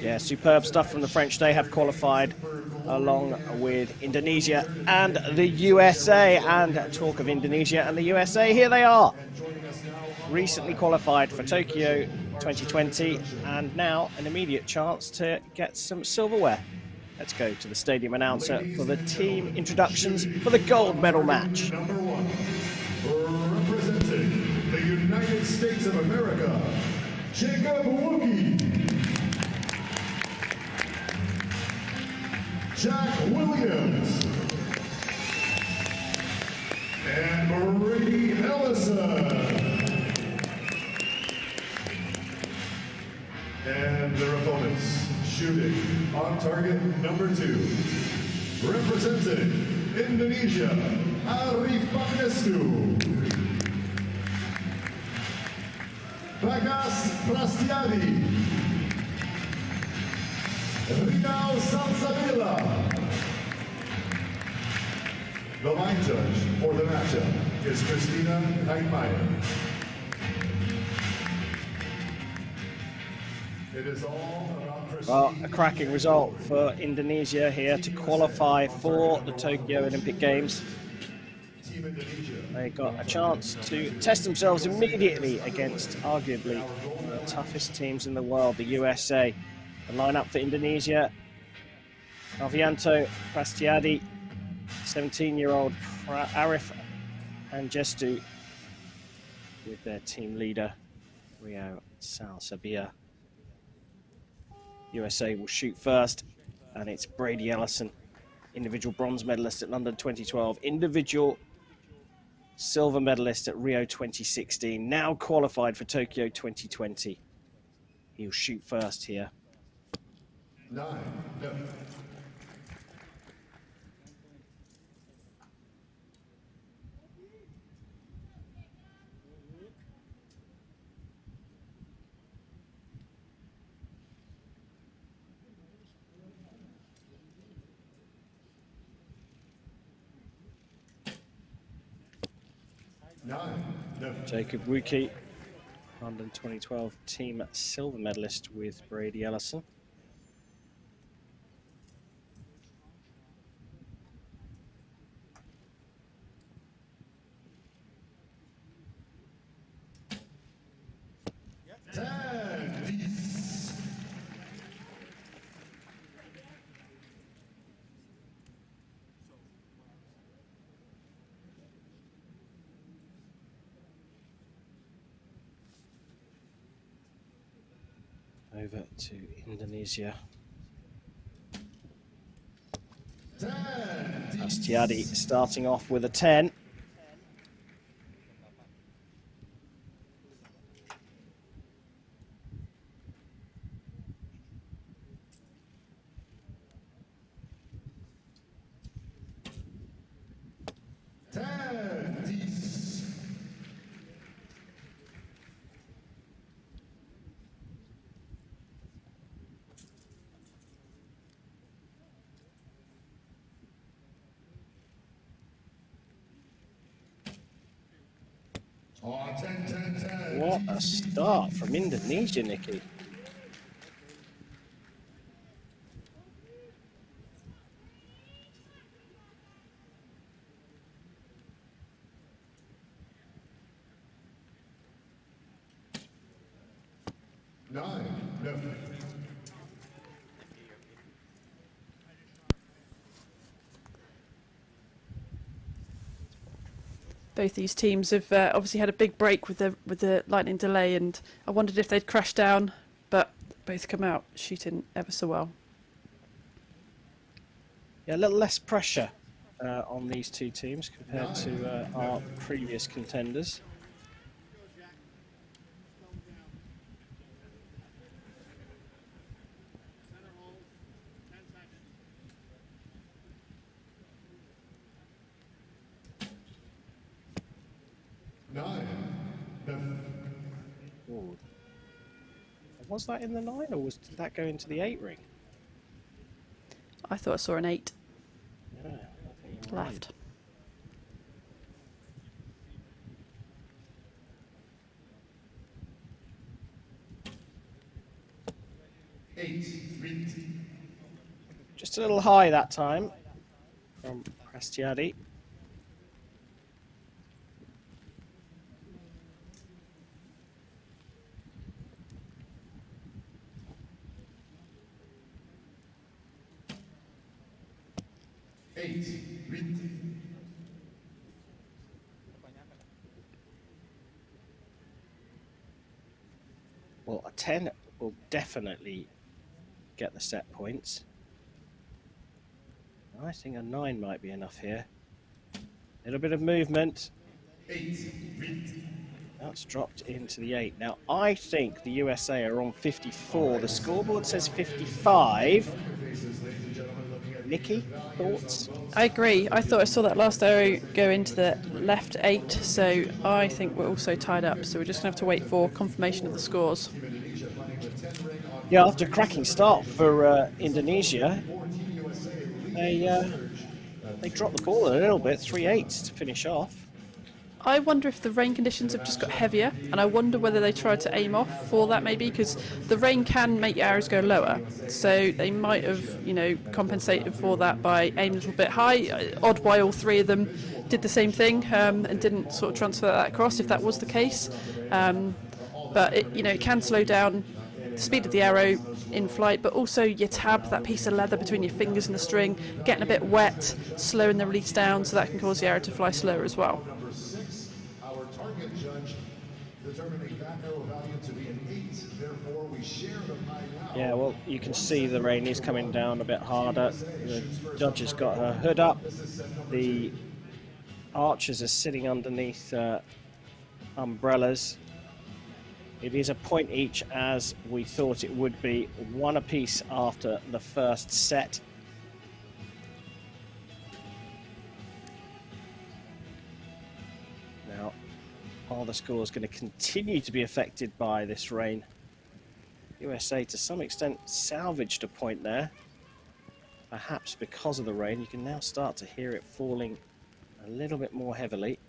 Yeah, superb stuff from the French. They have qualified along with Indonesia and the USA. And talk of Indonesia and the USA, here they are. Recently qualified for Tokyo 2020 and now an immediate chance to get some silverware. Let's go to the stadium announcer for the team introductions for the gold medal match. Number 1, representing the United States of America, Jacob Wookie. Jack Williams. And Brady Ellison. And their opponents, shooting on target number 2. Representing Indonesia, Arif Paknestu. Bagas Prastiadi. Rinal Salsabila. The line judge for the matchup is Christina Heitmeyer. It is all about well, a cracking result for Indonesia here to qualify for the Tokyo Olympic Games. They got a chance to test themselves immediately against arguably one of the toughest teams in the world, the USA. The lineup for Indonesia: Alvianto Prastiadi, 17-year-old Arif Angestu, with their team leader Rio Salsabia. USA will shoot first, and it's Brady Ellison, individual bronze medalist at London 2012, individual silver medalist at Rio 2016, now qualified for Tokyo 2020. He'll shoot first here. 9. Jacob Wookie, London 2012 team silver medalist with Brady Ellison. Over to Indonesia. Prastiadi starting off with a 10. What a start from Indonesia, Nikki. Both these teams have obviously had a big break with the lightning delay, and I wondered if they'd crash down, but both come out shooting ever so well. Yeah, a little less pressure on these two teams compared to our previous contenders. Ooh. Was that in the 9, or did that go into the 8 ring? I thought I saw an 8. Yeah, I think you're left. Just a little high that time from Prastiadi. Well, a 10 will definitely get the set points. I think a 9 might be enough here. A little bit of movement. That's dropped into the 8. Now, I think the USA are on 54. The scoreboard says 55. Nikki, thoughts? I agree. I thought I saw that last arrow go into the left 8, so I think we're also tied up. So we're just going to have to wait for confirmation of the scores. Yeah, after a cracking start for Indonesia, they dropped the ball a little bit, 3/8 to finish off. I wonder if the rain conditions have just got heavier, and I wonder whether they tried to aim off for that maybe, because the rain can make your arrows go lower. So they might have, you know, compensated for that by aiming a little bit high. Odd why all three of them did the same thing and didn't sort of transfer that across, if that was the case. But it, you know, it can slow down the speed of the arrow in flight, but also your tab, that piece of leather between your fingers and the string, getting a bit wet, slowing the release down, so that can cause the arrow to fly slower as well. Our target judge determining that arrow value to be an 8. Therefore, we share the pie now. Yeah, well, you can see the rain is coming down a bit harder. The judge has got her hood up. The archers are sitting underneath umbrellas. It is a point each, as we thought it would be. 1 apiece after the first set. Now, are the scores going to continue to be affected by this rain? USA, to some extent, salvaged a point there. Perhaps because of the rain. You can now start to hear it falling a little bit more heavily.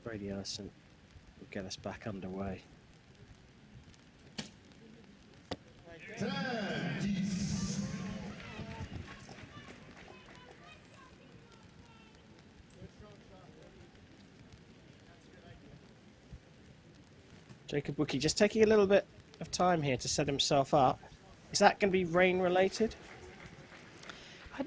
Brady Ellison will get us back underway. Jacob Wookie just taking a little bit of time here to set himself up. Is that going to be rain related?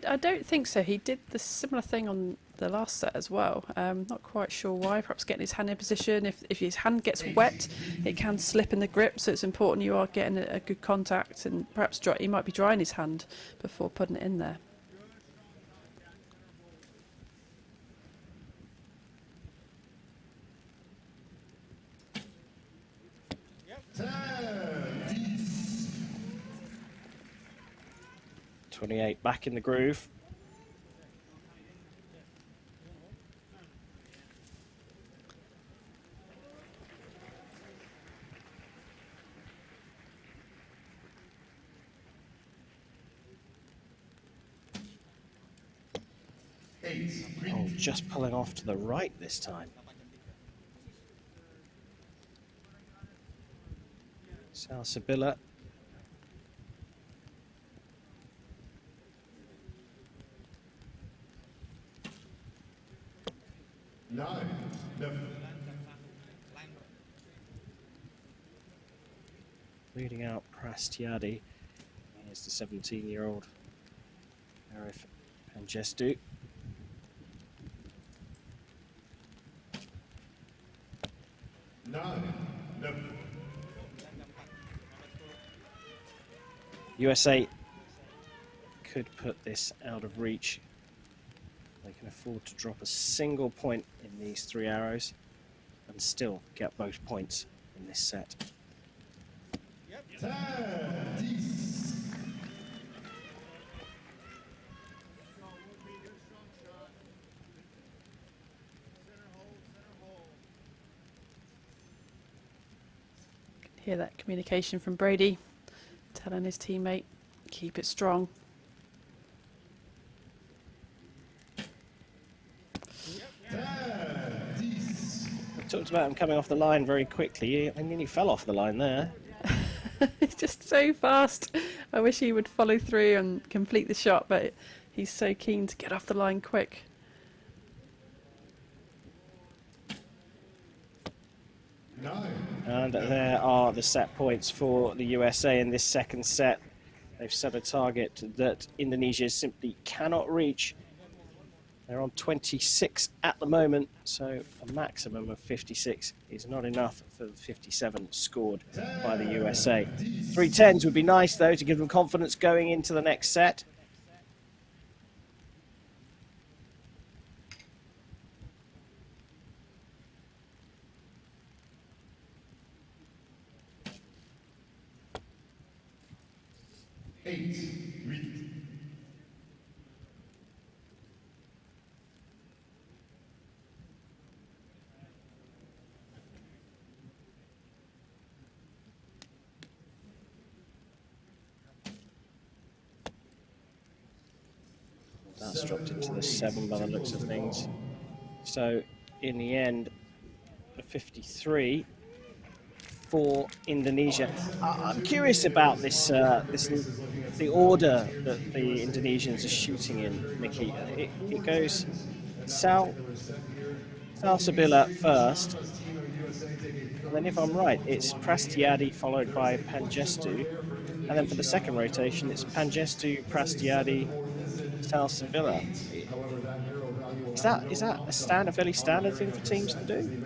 I don't think so. He did the similar thing on the last set as well. Not quite sure why. Perhaps getting his hand in position. If his hand gets wet, it can slip in the grip, so it's important you are getting a good contact, and perhaps he might be drying his hand before putting it in there. Yep. 28 back in the groove. Oh, just pulling off to the right this time. Salsabilla. Leading out Prastiadi. Here's the 17-year-old Arif Pangestu. USA could put this out of reach. They can afford to drop a single point in these 3 arrows and still get both points in this set. Hear that communication from Brady, telling his teammate, keep it strong. We talked about him coming off the line very quickly. I mean, he fell off the line there. He's just so fast. I wish he would follow through and complete the shot, but he's so keen to get off the line quick. And there are the set points for the USA in this second set. They've set a target that Indonesia simply cannot reach. They're on 26 at the moment, so a maximum of 56 is not enough for the 57 scored by the USA. 3-10s would be nice, though, to give them confidence going into the next set. That's dropped into the 7 by the looks of things. So, in the end, a 53 for Indonesia. I'm curious about this, the order that the Indonesians are shooting in, Nikki. It goes Sal Sabila first, and then if I'm right, it's Prastiadi followed by Pangestu, and then for the second rotation, it's Pangestu, Prastiadi, Sal Sabila. Is that a fairly standard thing for teams to do?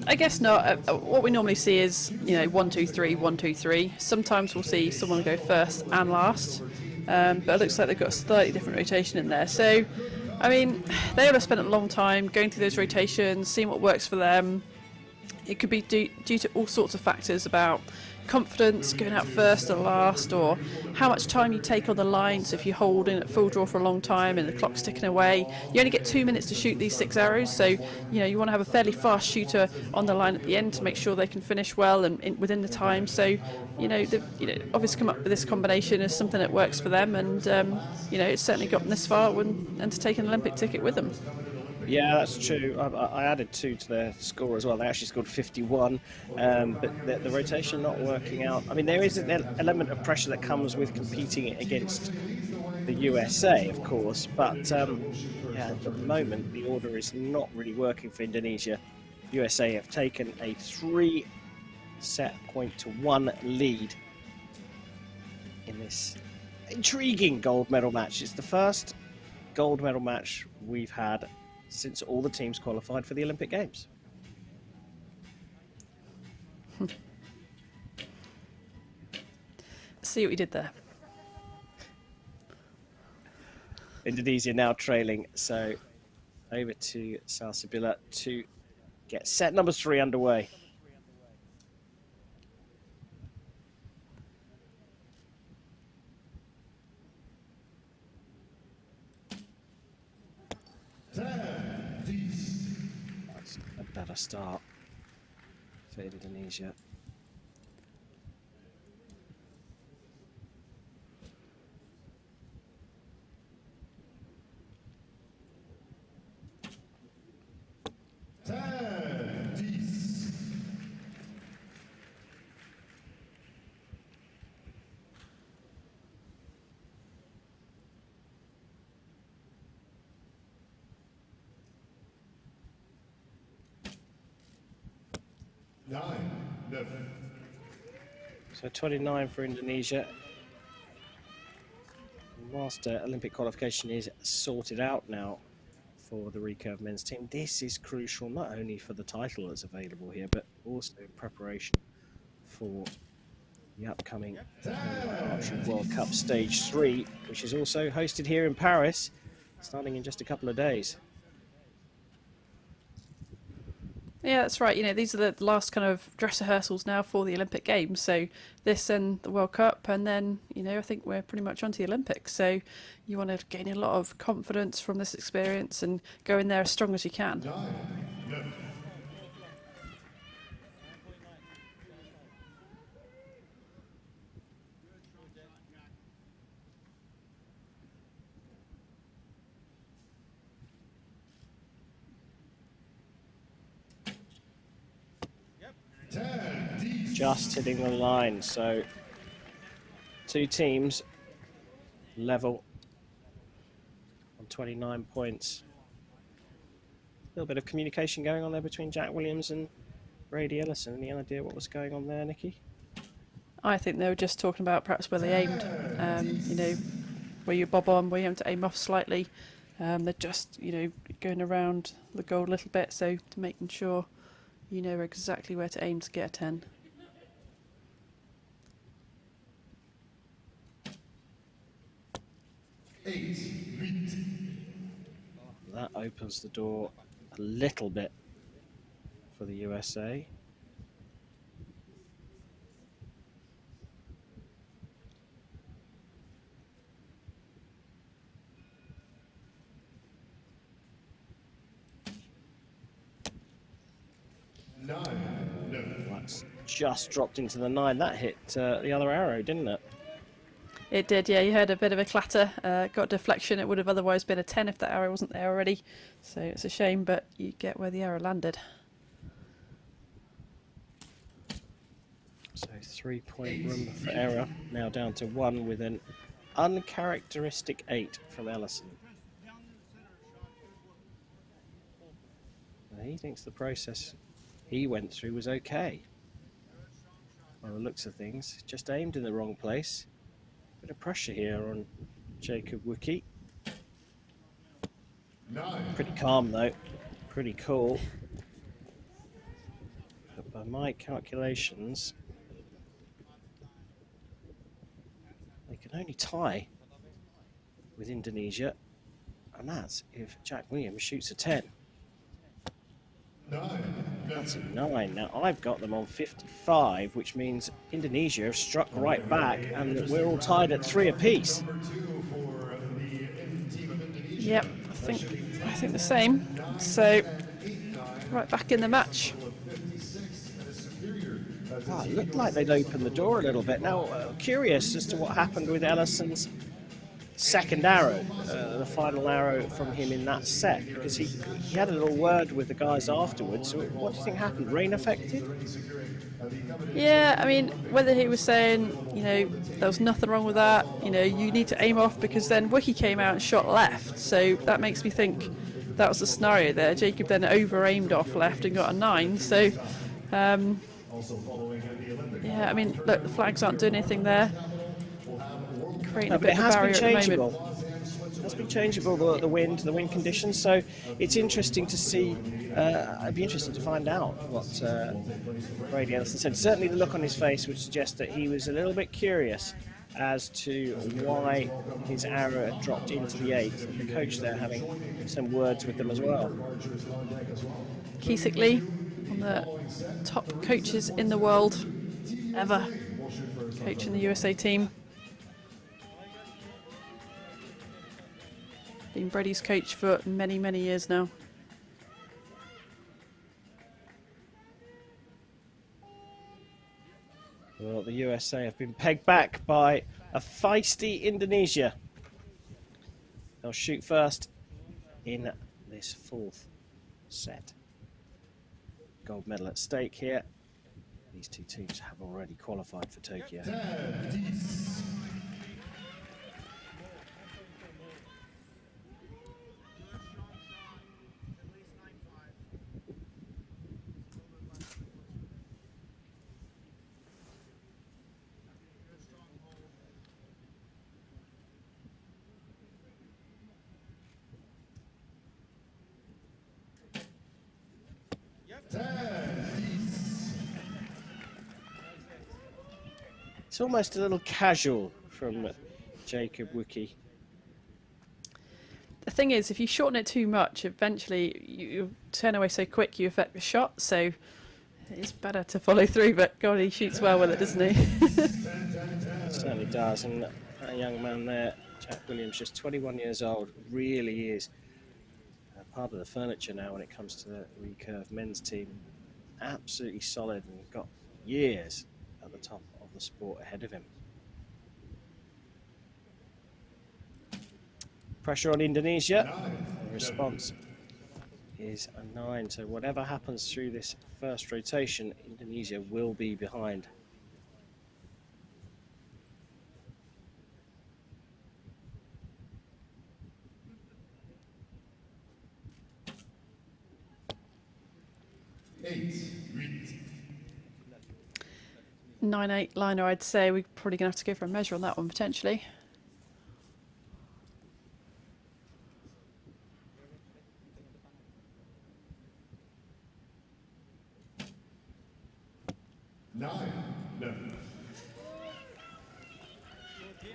I guess not. What we normally see is, 1, 2, 3, 1, 2, 3. Sometimes we'll see someone go first and last, but it looks like they've got a slightly different rotation in there. So, I mean, they would have spent a long time going through those rotations, seeing what works for them. It could be due to all sorts of factors about confidence, going out first or last, or how much time you take on the line. So if you hold in at full draw for a long time and the clock's ticking away, you only get 2 minutes to shoot these 6 arrows. So, you want to have a fairly fast shooter on the line at the end to make sure they can finish well and within the time. So, they've obviously come up with this combination as something that works for them, and it's certainly gotten this far and to take an Olympic ticket with them. Yeah, that's true. I added 2 to their score as well. They actually scored 51, but the rotation not working out. I mean, there is an element of pressure that comes with competing against the USA, of course, but yeah, at the moment, the order is not really working for Indonesia. USA have taken a 3-set-point-to-1 lead in this intriguing gold medal match. It's the first gold medal match we've had since all the teams qualified for the Olympic Games. See what we did there. Indonesia now trailing, so over to Salsabila to get set number 3 underway. That's a better start for Indonesia. So 29 for Indonesia. Master Olympic qualification is sorted out now for the recurve men's team. This is crucial not only for the title that's available here, but also in preparation for the upcoming Archery World Cup Stage 3, which is also hosted here in Paris, starting in just a couple of days. Yeah, that's right. These are the last kind of dress rehearsals now for the Olympic Games. So this and the World Cup, and then, I think we're pretty much onto the Olympics. So you want to gain a lot of confidence from this experience and go in there as strong as you can. just hitting the line. So two teams level on 29 points. A little bit of communication going on there between Jack Williams and Brady Ellison. Any idea what was going on there, Nikki? I think they were just talking about perhaps where they aimed. You know, where you bob on, where you have to aim off slightly. They're just, you know, going around the goal a little bit, so to making sure you know exactly where to aim to get a 10. That opens the door a little bit for the USA. That's just dropped into the 9. That hit the other arrow, didn't it? It did, yeah. You heard a bit of a clatter, got deflection. It would have otherwise been a 10 if that arrow wasn't there already. So it's a shame, but you get where the arrow landed. So 3-point room for error, now down to 1 with an uncharacteristic 8 from Ellison. He thinks the process he went through was okay. By the looks of things, just aimed in the wrong place. Bit of pressure here on Jacob Wookie. Pretty calm though, pretty cool. But by my calculations, they can only tie with Indonesia, and that's if Jack Williams shoots a 10. That's a 9. Now I've got them on 55, which means Indonesia have struck right back, and we're all tied at 3 apiece. Yep, I think the same. So right back in the match. Oh, it looked like they'd opened the door a little bit. Now, curious as to what happened with Ellison's second arrow, the final arrow from him in that set, because he had a little word with the guys afterwards. So what do you think happened? Rain affected? Yeah, I mean, whether he was saying, you know, there was nothing wrong with that, you know, you need to aim off, because then Wiki came out and shot left. So that makes me think that was the scenario there. Jacob then over-aimed off left and got a 9. So, yeah, I mean, look, the flags aren't doing anything there. Creating a bit of a barrier at the moment. It has been changeable, the wind conditions, so it's interesting to see. It'd be interesting to find out what Brady Ellison said. Certainly the look on his face would suggest that he was a little bit curious as to why his arrow had dropped into the 8. The coach there having some words with them as well. Keesick Lee, one of the top coaches in the world ever, coaching the USA team. Been Brady's coach for many, many years now. Well, the USA have been pegged back by a feisty Indonesia. They'll shoot first in this 4th set. Gold medal at stake here. These two teams have already qualified for Tokyo. It's almost a little casual from Jacob Wookie. The thing is, if you shorten it too much, eventually you turn away so quick you affect the shot, so it's better to follow through, but God, he shoots well with it, doesn't he? Certainly does, and that young man there, Jack Williams, just 21 years old, really is part of the furniture now when it comes to the recurve men's team. Absolutely solid, and got years at the top of the sport ahead of him. Pressure on Indonesia. The response is a 9. So whatever happens through this first rotation, Indonesia will be behind. Eight. 9-8 liner, I'd say. We're probably going to have to go for a measure on that one, potentially.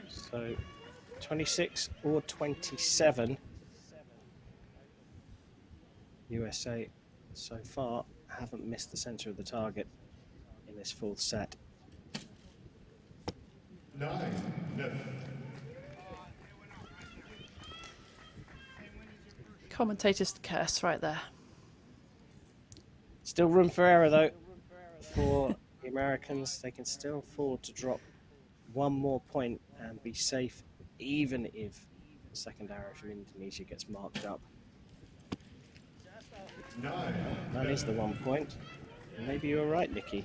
So 26 or 27. USA so far haven't missed the center of the target in this fourth set. 9. Commentator's curse right there. Still room for error though for the Americans. They can still afford to drop one more point and be safe, even if the second arrow from Indonesia gets marked up. 9. That is the 1 point. Maybe you were right, Nikki.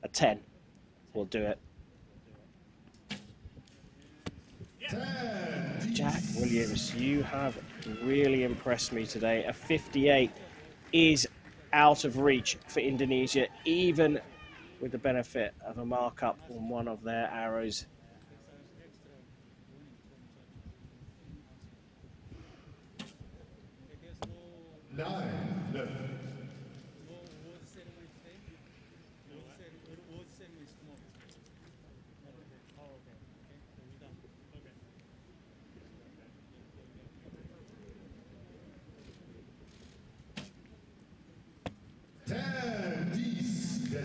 A 10 will do it. 10. Jack Williams, you have really impressed me today. A 58 is out of reach for Indonesia, even with the benefit of a markup on one of their arrows.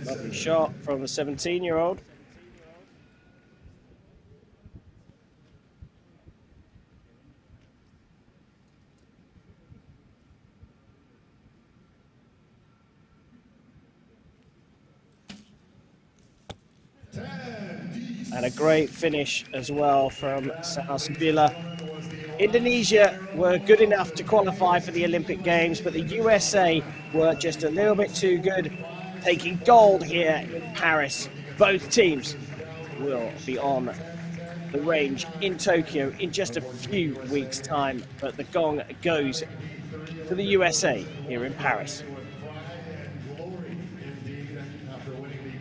Lovely shot from the 17-year-old. And a great finish as well from Sausbila. Indonesia were good enough to qualify for the Olympic Games, but the USA were just a little bit too good, taking gold here in Paris. Both teams will be on the range in Tokyo in just a few weeks' time, but the gong goes to the USA here in Paris.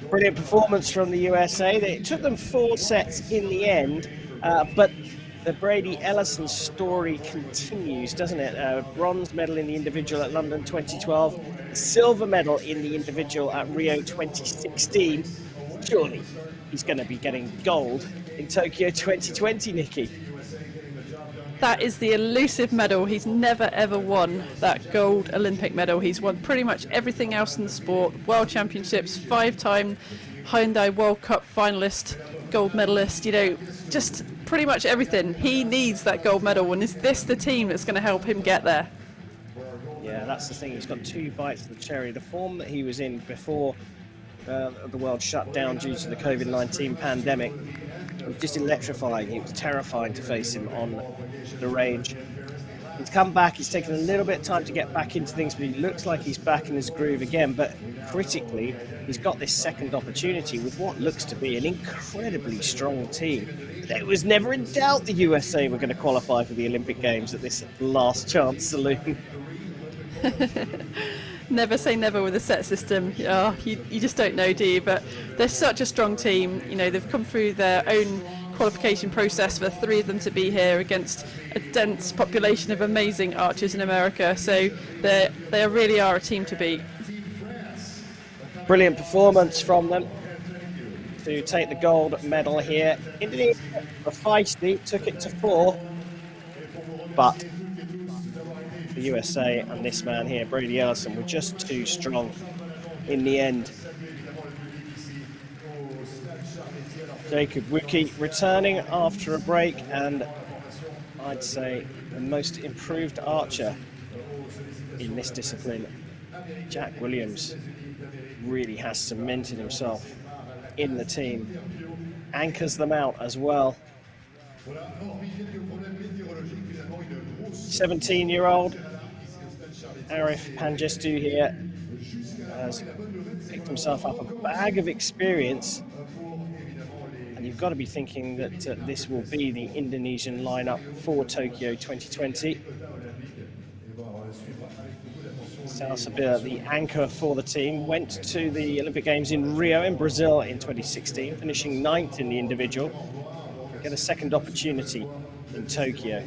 Brilliant performance from the USA. It took them 4 sets in the end, but the Brady Ellison story continues, doesn't it? Bronze medal in the individual at London 2012, silver medal in the individual at Rio 2016. Surely he's going to be getting gold in Tokyo 2020, Nikki. That is the elusive medal. He's never ever won that gold Olympic medal. He's won pretty much everything else in the sport. World Championships, 5-time Hyundai World Cup finalist, gold medalist, you know, just pretty much everything. He needs that gold medal, and is this the team that's going to help him get there? Yeah, that's the thing. He's got 2 bites of the cherry. The form that he was in before the world shut down due to the COVID-19 pandemic was just electrifying. It was terrifying to face him on the range. He's come back. He's taken a little bit of time to get back into things, but he looks like he's back in his groove again. But critically, he's got this second opportunity with what looks to be an incredibly strong team. It was never in doubt the USA were going to qualify for the Olympic Games at this last chance saloon. Never say never with a set system. Oh, you just don't know, do you? But they're such a strong team. You know, they've come through their own qualification process for 3 of them to be here against a dense population of amazing archers in America. So they really are a team to beat. Brilliant performance from them to take the gold medal here. Indonesia were feisty, took it to 4, but the USA and this man here, Brady Ellison, were just too strong in the end. Jacob Wicke returning after a break, and I'd say the most improved archer in this discipline. Jack Williams really has cemented himself in the team, anchors them out as well. Voilà, hormis quelques problèmes météorologiques, finalement, une grosse 17-year-old ici au stade Charles Arif Pangestu here jusqu'à la has fin. Et la bonne nouvelle, c'est picked qu'on va himself up a pouvoir bag of recommencer experience. pour évidemment And you've got to be thinking that this will be the Indonesian lineup for Tokyo 2020. Sal Sabir, the anchor for the team, went to the Olympic Games in Rio in Brazil in 2016, finishing 9th in the individual. Get a second opportunity in Tokyo.